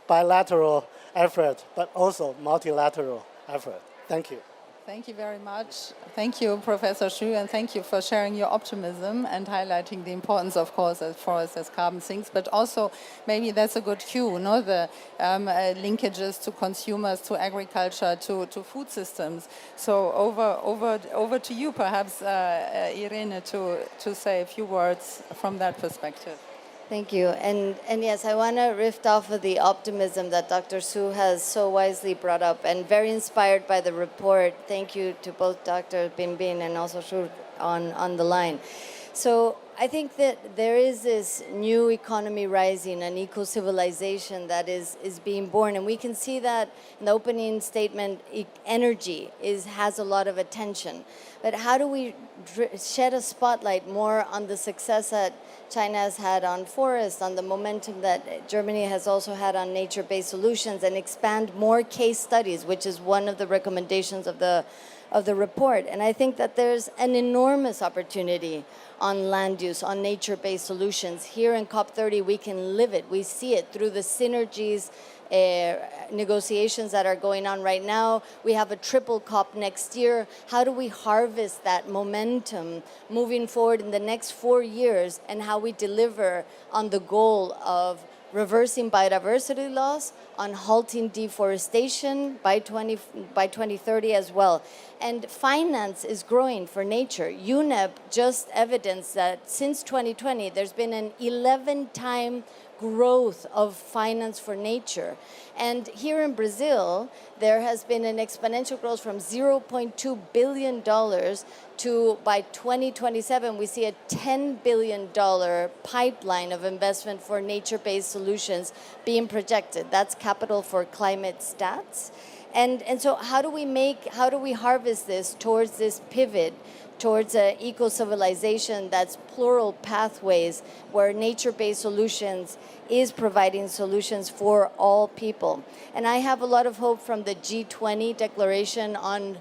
bilateral effort, but also multilateral effort. Thank you. Thank you very much. Thank you, Professor Xu, and thank you for sharing your optimism and highlighting the importance, of course, of forests as carbon sinks, but also maybe that's a good cue, no? The linkages to consumers, to agriculture, to food systems. So over to you, perhaps, Irene, to say a few words from that perspective. Thank you. And yes, I want to riff off of the optimism that Dr. Su has so wisely brought up, and very inspired by the report. Thank you to both Dr. Binbin and also Su on the line. So I think that there is this new economy rising, an eco-civilization that is being born, and we can see that in the opening statement, energy has a lot of attention. But how do we shed a spotlight more on the success that China has had on forests, on the momentum that Germany has also had on nature-based solutions, and expand more case studies, which is one of the recommendations of the report. And I think that there's an enormous opportunity on land use, on nature-based solutions. Here in COP30, we can live it. We see it through the synergies negotiations that are going on right now. We have a triple COP next year. How do we harvest that momentum moving forward in the next 4 years, and how we deliver on the goal of reversing biodiversity loss, on halting deforestation by 2030 as well. And finance is growing for nature. UNEP just evidenced that since 2020, there's been an 11-time growth of finance for nature. And here in Brazil, there has been an exponential growth from $0.2 billion to, by 2027, we see a $10 billion pipeline of investment for nature-based solutions being projected. That's Capital for Climate stats. And so how do we harvest this towards this pivot towards an eco-civilization that's plural pathways, where nature-based solutions is providing solutions for all people. And I have a lot of hope from the G20 declaration on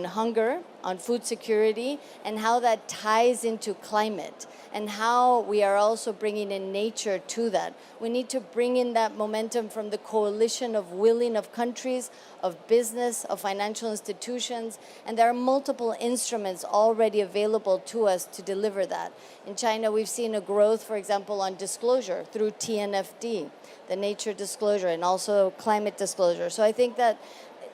hunger, on food security, and how that ties into climate, and how we are also bringing in nature to that. We need to bring in that momentum from the coalition of willing of countries, of business, of financial institutions, and there are multiple instruments already available to us to deliver that. In China, we've seen a growth, for example, on disclosure through TNFD, the nature disclosure, and also climate disclosure. So I think that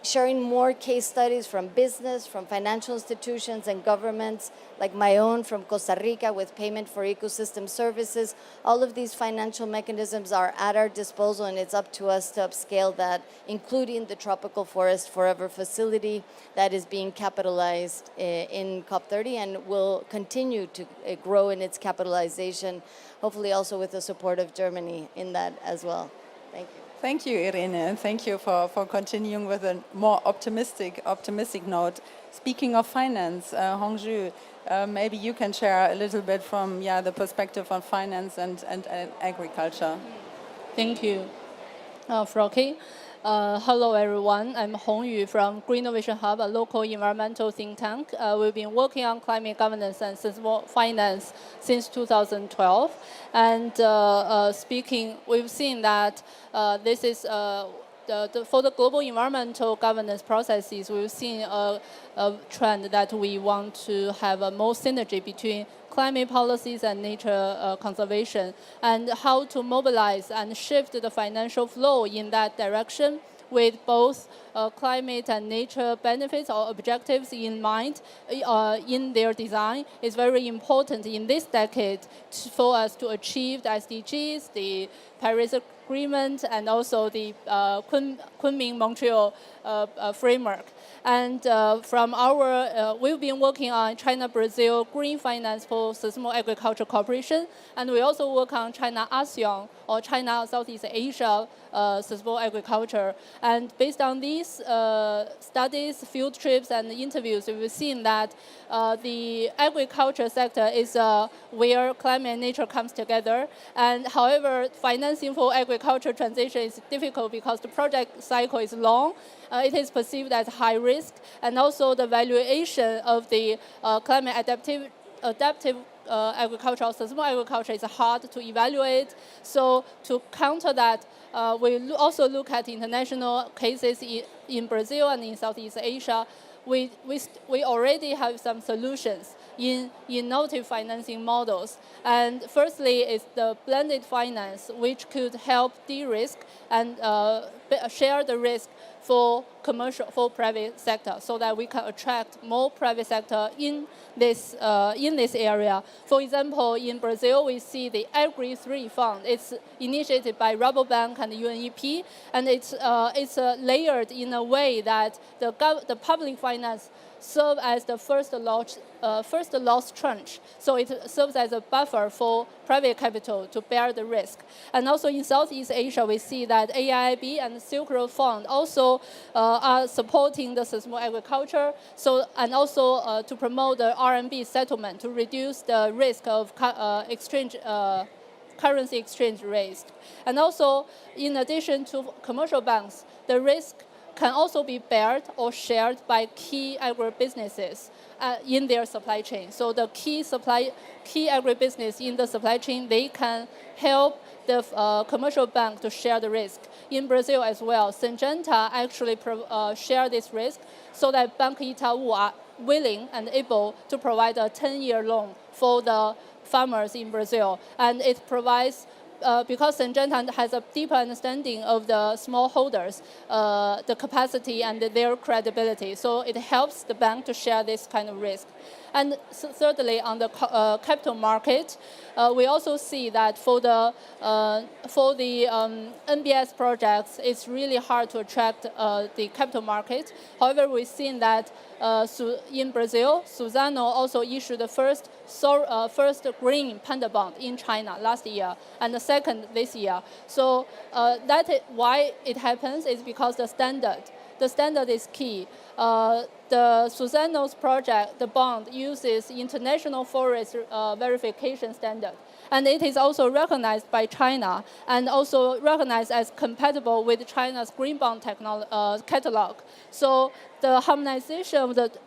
sharing more case studies from business, from financial institutions and governments, like my own from Costa Rica with payment for ecosystem services, all of these financial mechanisms are at our disposal, and it's up to us to upscale that, including the Tropical Forest Forever facility that is being capitalized in COP30 and will continue to grow in its capitalization, hopefully also with the support of Germany in that as well. Thank you. Thank you, Irene, and thank you for continuing with a more optimistic note. Speaking of finance, Hongju, maybe you can share a little bit from the perspective on finance and agriculture. Thank you, Frauke. Hello, everyone. I'm Hong Yu from Green Innovation Hub, a local environmental think tank. We've been working on climate governance and sustainable finance since 2012. And we've seen that this is for the global environmental governance processes, we've seen a trend that we want to have a more synergy between climate policies and nature conservation, and how to mobilize and shift the financial flow in that direction with both climate and nature benefits or objectives in mind in their design is very important in this decade for us to achieve the SDGs, the Paris Agreement, and also the Kunming-Montreal framework. And from our, we've been working on China-Brazil Green Finance for Sustainable Agriculture Cooperation, and we also work on China-ASEAN or China-Southeast Asia sustainable agriculture. And based on these studies, field trips, and interviews, we've seen that the agriculture sector is where climate and nature comes together. And however, financing for agriculture transition is difficult because the project cycle is long. It is perceived as high risk, and also the valuation of the climate adaptive agriculture or sustainable agriculture is hard to evaluate. So to counter that, we also look at international cases in Brazil and in Southeast Asia. We already have some solutions in innovative financing models. And firstly is the blended finance, which could help de-risk and share the risk for private sector, so that we can attract more private sector in this area. For example, in Brazil, we see the Agri-3 Fund. It's initiated by Rabobank and UNEP, and it's layered in a way that the public finance serve as the first loss tranche. So it serves as a buffer for private capital to bear the risk. And also in Southeast Asia, we see that AIIB and Silk Road Fund also are supporting the sustainable agriculture. So, and also to promote the RMB settlement to reduce the risk of currency exchange risk. And also, in addition to commercial banks, the risk can also be bared or shared by key agribusinesses in their supply chain. So the key agribusiness in the supply chain, they can help the commercial bank to share the risk. In Brazil as well, Syngenta actually share this risk so that Banco Itaú are willing and able to provide a 10-year loan for the farmers in Brazil. And it provides because Syngenta has a deeper understanding of the smallholders, the capacity and their credibility. So it helps the bank to share this kind of risk. And thirdly, on the capital market, we also see that for the NBS projects, it's really hard to attract the capital market. However, we've seen that in Brazil, Suzano also issued the first green panda bond in China last year, and the second this year. So why it happens is because the standard is key. The Suzano's project, the bond, uses international forest verification standard. And it is also recognized by China and also recognized as compatible with China's green bond catalog. So the harmonization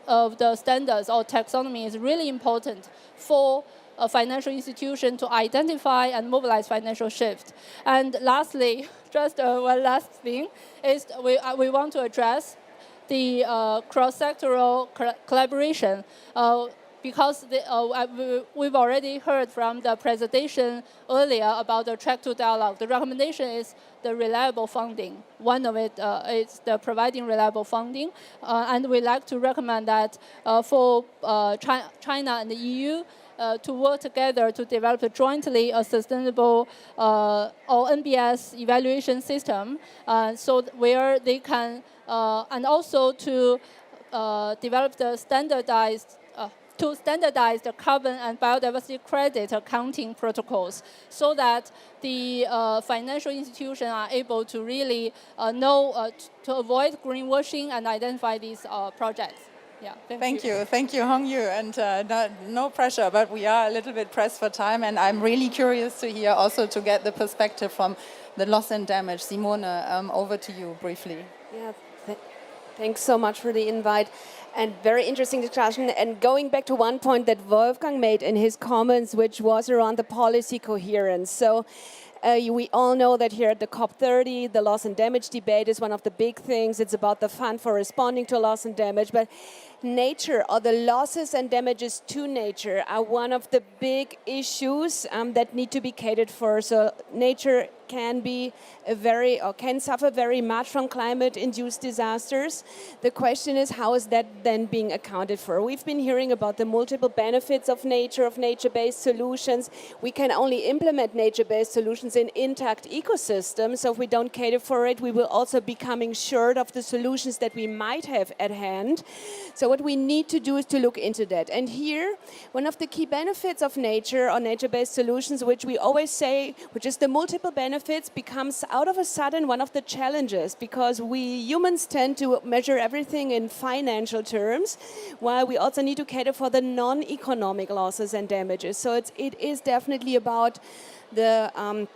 of the standards or taxonomy is really important for a financial institution to identify and mobilize financial shift. And lastly, just one last thing, is we want to address the cross-sectoral collaboration. because we've already heard from the presentation earlier about the Track-2-Dialogue. The recommendation is the reliable funding. One of it is the providing reliable funding. And we like to recommend that for China and the EU to work together to develop jointly a sustainable or NBS evaluation system, so where they can, and also to develop the standardized to standardize the carbon and biodiversity credit accounting protocols so that the financial institutions are able to really know to avoid greenwashing and identify these projects. Yeah, thank you, Hongyu, and no pressure, but we are a little bit pressed for time, and I'm really curious to hear also to get the perspective from the loss and damage. Simone, over to you briefly. Yeah, thanks so much for the invite. And very interesting discussion. And going back to one point that Wolfgang made in his comments, which was around the policy coherence. So we all know that here at the COP30, the loss and damage debate is one of the big things. It's about the fund for responding to loss and damage. But nature, or the losses and damages to nature, are one of the big issues that need to be catered for. So nature can be can suffer very much from climate-induced disasters. The question is, how is that then being accounted for? We've been hearing about the multiple benefits of nature-based solutions. We can only implement nature-based solutions in intact ecosystems. So if we don't cater for it, we will also be coming short of the solutions that we might have at hand. So what we need to do is to look into that. And here, one of the key benefits of nature or nature-based solutions, which we always say, which is the multiple benefits, becomes out of a sudden one of the challenges, because we humans tend to measure everything in financial terms, while we also need to cater for the non-economic losses and damages. So it is definitely about the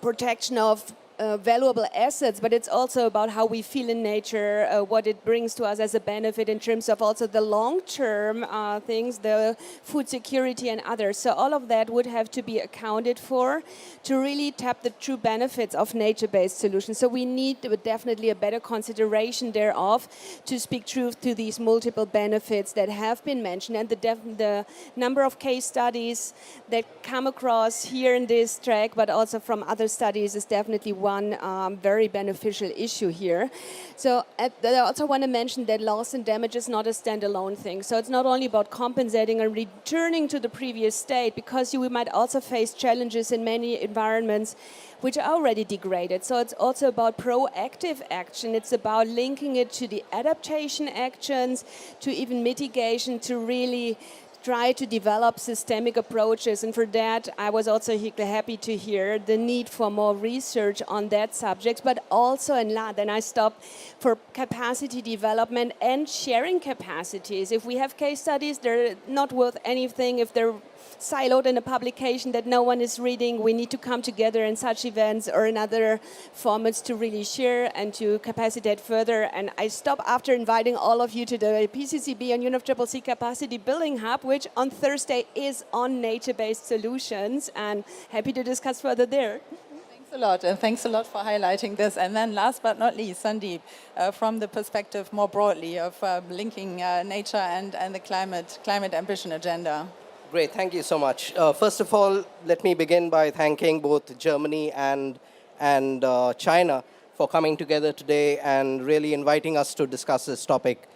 protection of valuable assets, but it's also about how we feel in nature, what it brings to us as a benefit in terms of also the long-term things, the food security and others. So all of that would have to be accounted for to really tap the true benefits of nature-based solutions. So we need definitely a better consideration thereof to speak truth to these multiple benefits that have been mentioned. And the number of case studies that come across here in this track, but also from other studies, is definitely one very beneficial issue here. So I also want to mention that loss and damage is not a standalone thing. So it's not only about compensating and returning to the previous state, because we might also face challenges in many environments which are already degraded. So it's also about proactive action. It's about linking it to the adaptation actions, to even mitigation, to really try to develop systemic approaches. And for that, I was also happy to hear the need for more research on that subject, but also, and then I stop, for capacity development and sharing capacities. If we have case studies, they're not worth anything if they're siloed in a publication that no one is reading. We need to come together in such events or in other formats to really share and to capacitate further. And I stop after inviting all of you to the PCCB and UNFCCC Capacity Building Hub, which on Thursday is on nature-based solutions, and happy to discuss further there. Thanks a lot, and thanks a lot for highlighting this. And then last but not least, Sandeep, from the perspective more broadly of linking nature and the climate ambition agenda. Great, thank you so much. First of all, let me begin by thanking both Germany and China for coming together today and really inviting us to discuss this topic.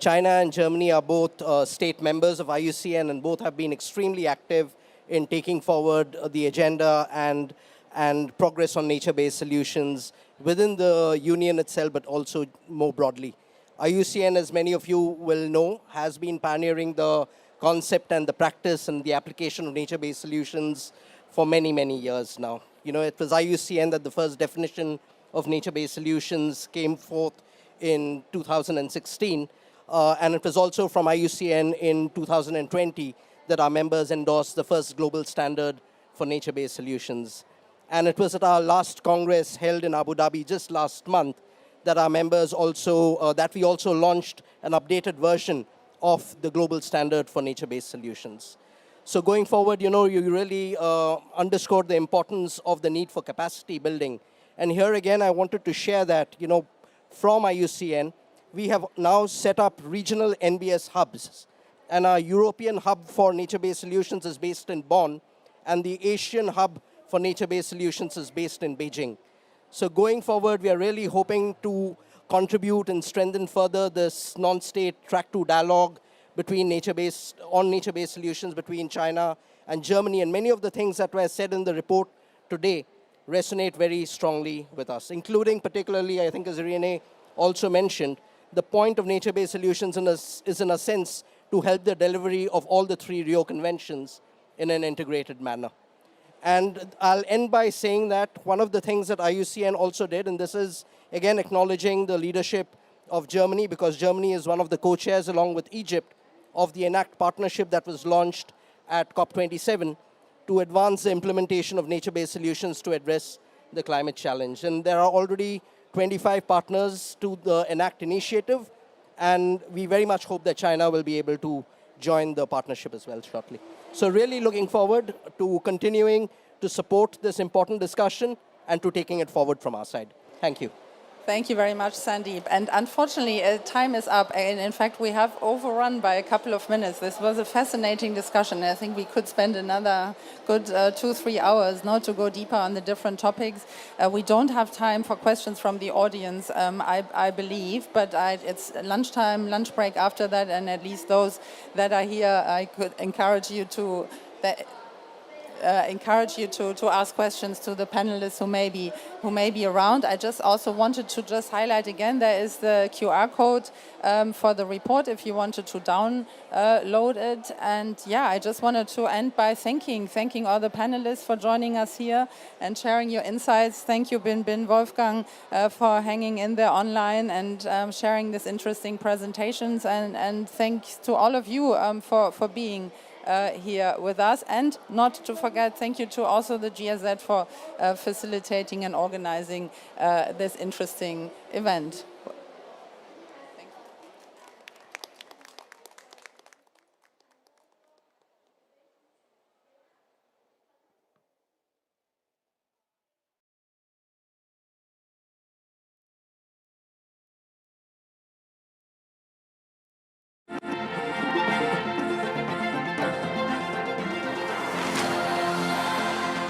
China and Germany are both state members of IUCN, and both have been extremely active in taking forward the agenda and progress on nature-based solutions within the union itself, but also more broadly. IUCN, as many of you will know, has been pioneering the concept and the practice and the application of nature-based solutions for many, many years now. You know, it was IUCN that the first definition of nature-based solutions came forth in 2016. And it was also from IUCN in 2020 that our members endorsed the first global standard for nature-based solutions. And it was at our last Congress held in Abu Dhabi just last month that our members also, that we also launched an updated version of the global standard for nature-based solutions. So going forward, you know, you really underscored the importance of the need for capacity building. And here again, I wanted to share that, you know, from IUCN, we have now set up regional NBS hubs and our European hub for nature-based solutions is based in Bonn, and the Asian hub for nature-based solutions is based in Beijing. So going forward, we are really hoping to contribute and strengthen further this non-state Track-2-Dialogue between nature-based solutions between China and Germany. And many of the things that were said in the report today resonate very strongly with us, including particularly, I think as Irene also mentioned, the point of nature-based solutions is in a sense to help the delivery of all the 3 Rio Conventions in an integrated manner. And I'll end by saying that one of the things that IUCN also did, and this is again acknowledging the leadership of Germany, because Germany is one of the co-chairs along with Egypt of the ENACT partnership that was launched at COP27 to advance the implementation of nature-based solutions to address the climate challenge. And there are already 25 partners to the ENACT initiative, and we very much hope that China will be able to join the partnership as well shortly. So really looking forward to continuing to support this important discussion and to taking it forward from our side. Thank you. Thank you very much, Sandeep. And unfortunately, time is up. And in fact, we have overrun by a couple of minutes. This was a fascinating discussion. I think we could spend another good 2-3 hours now to go deeper on the different topics. We don't have time for questions from the audience, I believe, but it's lunchtime, lunch break after that, and at least those that are here, I could encourage you to ask questions to the panelists who may be around. I just also wanted to highlight again, there is the QR code for the report if you wanted to download it. And yeah, I just wanted to end by thanking all the panelists for joining us here and sharing your insights. Thank you, Bin Wolfgang, for hanging in there online and sharing these interesting presentations. And thanks to all of you for being here with us, and not to forget, thank you to also the GIZ for facilitating and organizing this interesting event.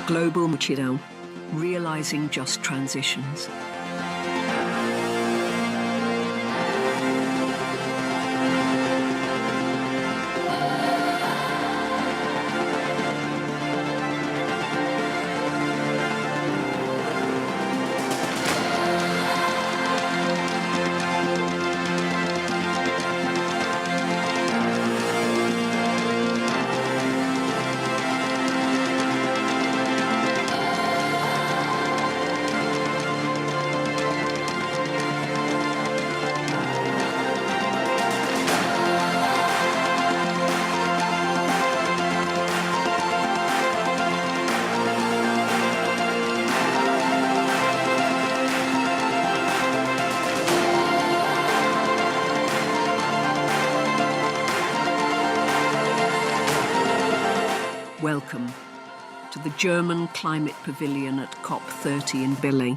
Global Machidao, realizing just transitions. Welcome to the German Climate Pavilion at COP30 in Billy.